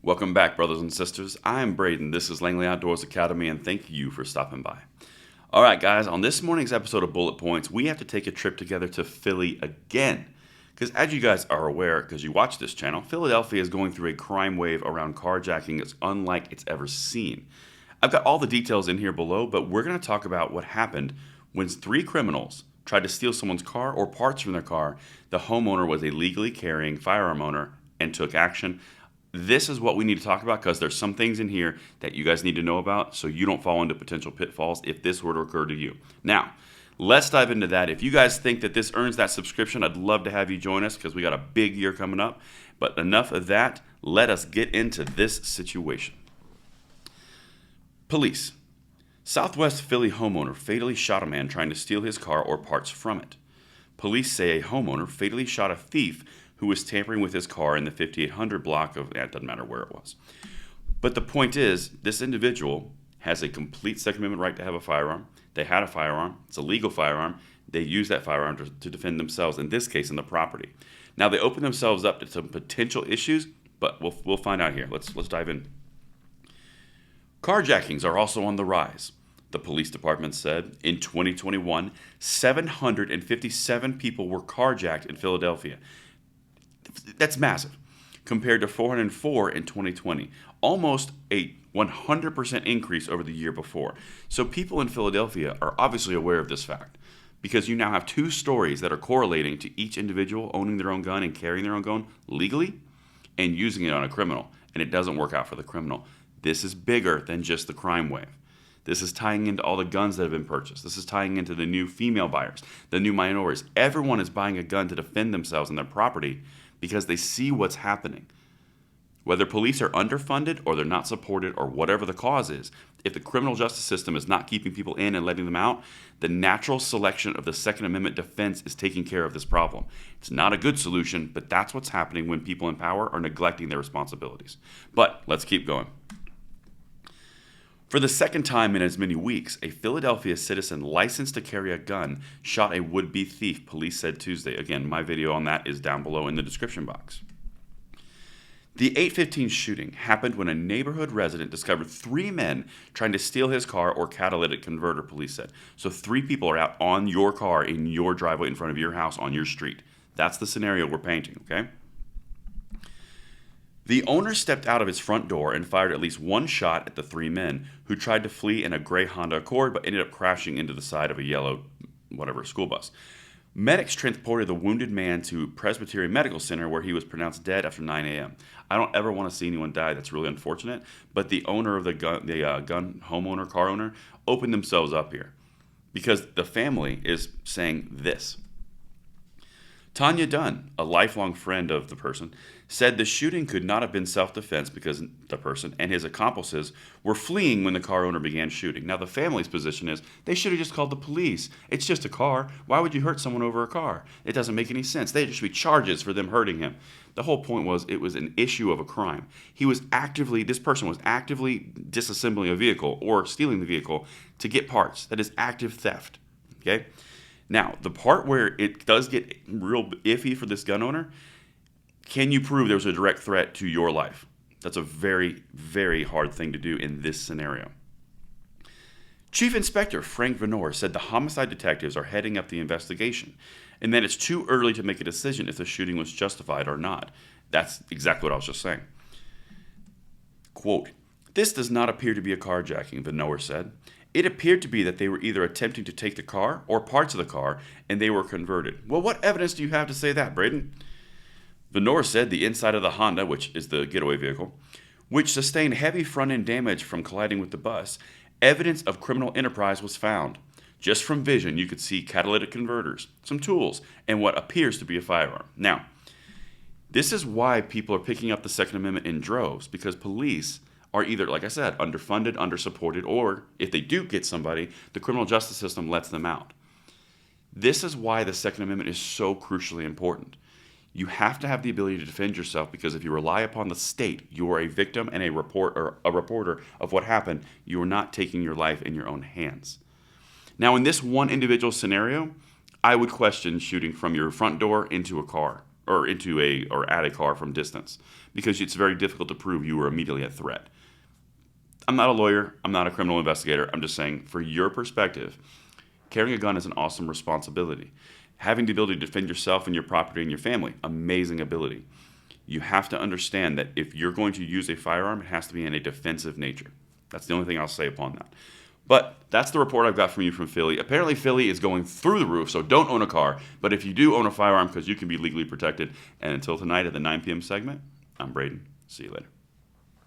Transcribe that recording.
Welcome back, brothers and sisters. I'm Braden. This is Langley Outdoors Academy, and thank you for stopping by. All right, guys, on this morning's episode of Bullet Points, we have to take a trip together to Philly again. Because as you guys are aware, because you watch this channel, Philadelphia is going through a crime wave around carjacking that's unlike it's ever seen. I've got all the details in here below, but we're going to talk about what happened when three criminals tried to steal someone's car or parts from their car. The homeowner was a legally carrying firearm owner and took action. This is what we need to talk about because there's some things in here that you guys need to know about so you don't fall into potential pitfalls if this were to occur to you. Now, let's dive into that. If you guys think that this earns that subscription, I'd love to have you join us because we got a big year coming up. But enough of that. Let us get into this situation. Police. Southwest Philly homeowner fatally shot a man trying to steal his car or parts from it. Police say a homeowner fatally shot a thief who was tampering with his car in the 5800 block of, it doesn't matter where it was. But the point is, this individual has a complete Second Amendment right to have a firearm. They had a firearm. It's a legal firearm. They used that firearm to defend themselves, in this case, in the property. Now, they open themselves up to some potential issues, but we'll find out here. Let's dive in. Carjackings are also on the rise. The police department said in 2021, 757 people were carjacked in Philadelphia. That's massive, compared to 404 in 2020, almost a 100% increase over the year before. So people in Philadelphia are obviously aware of this fact because you now have two stories that are correlating to each individual owning their own gun and carrying their own gun legally and using it on a criminal, and it doesn't work out for the criminal. This is bigger than just the crime wave. This is tying into all the guns that have been purchased. This is tying into the new female buyers, the new minorities. Everyone is buying a gun to defend themselves and their property because they see what's happening. Whether police are underfunded or they're not supported or whatever the cause is, if the criminal justice system is not keeping people in and letting them out, the natural selection of the Second Amendment defense is taking care of this problem. It's not a good solution, but that's what's happening when people in power are neglecting their responsibilities. But let's keep going. For the second time in as many weeks, a Philadelphia citizen licensed to carry a gun shot a would-be thief, police said Tuesday. Again, my video on that is down below in the description box. The 8:15 shooting happened when a neighborhood resident discovered three men trying to steal his car or catalytic converter, police said. So three people are out on your car in your driveway in front of your house on your street. That's the scenario we're painting, okay? The owner stepped out of his front door and fired at least one shot at the three men who tried to flee in a gray Honda Accord but ended up crashing into the side of a yellow, school bus. Medics transported the wounded man to Presbyterian Medical Center where he was pronounced dead after 9 a.m. I don't ever want to see anyone die. That's really unfortunate. But the owner of the gun homeowner, car owner, opened themselves up here because the family is saying this. Tanya Dunn, a lifelong friend of the person, said the shooting could not have been self-defense because the person and his accomplices were fleeing when the car owner began shooting. Now, the family's position is they should have just called the police. It's just a car. Why would you hurt someone over a car? It doesn't make any sense. There should be charges for them hurting him. The whole point was it was an issue of a crime. This person was actively disassembling a vehicle or stealing the vehicle to get parts. That is active theft, okay? Now, the part where it does get real iffy for this gun owner, can you prove there was a direct threat to your life? That's a very, very hard thing to do in this scenario. Chief Inspector Frank Venor said the homicide detectives are heading up the investigation and that it's too early to make a decision if the shooting was justified or not. That's exactly what I was just saying. Quote, "This does not appear to be a carjacking," Venor said. "It appeared to be that they were either attempting to take the car or parts of the car, and they were converted." Well, what evidence do you have to say that, Braden? Venor said the inside of the Honda, which is the getaway vehicle, which sustained heavy front-end damage from colliding with the bus, evidence of criminal enterprise was found. Just from vision, you could see catalytic converters, some tools, and what appears to be a firearm. Now, this is why people are picking up the Second Amendment in droves, because police are either, like I said, underfunded, undersupported, or if they do get somebody, the criminal justice system lets them out. This is why the Second Amendment is so crucially important. You have to have the ability to defend yourself because if you rely upon the state, you are a victim and a reporter of what happened. You are not taking your life in your own hands. Now, in this one individual scenario, I would question shooting from your front door into a car. or at a car from distance, because it's very difficult to prove you were immediately a threat. I'm not a lawyer. I'm not a criminal investigator. I'm just saying, for your perspective, carrying a gun is an awesome responsibility. Having the ability to defend yourself and your property and your family, amazing ability. You have to understand that if you're going to use a firearm, it has to be in a defensive nature. That's the only thing I'll say upon that. But that's the report I've got from you from Philly. Apparently, Philly is going through the roof, so don't own a car. But if you do own a firearm, because you can be legally protected. And until tonight at the 9 p.m. segment, I'm Braden. See you later.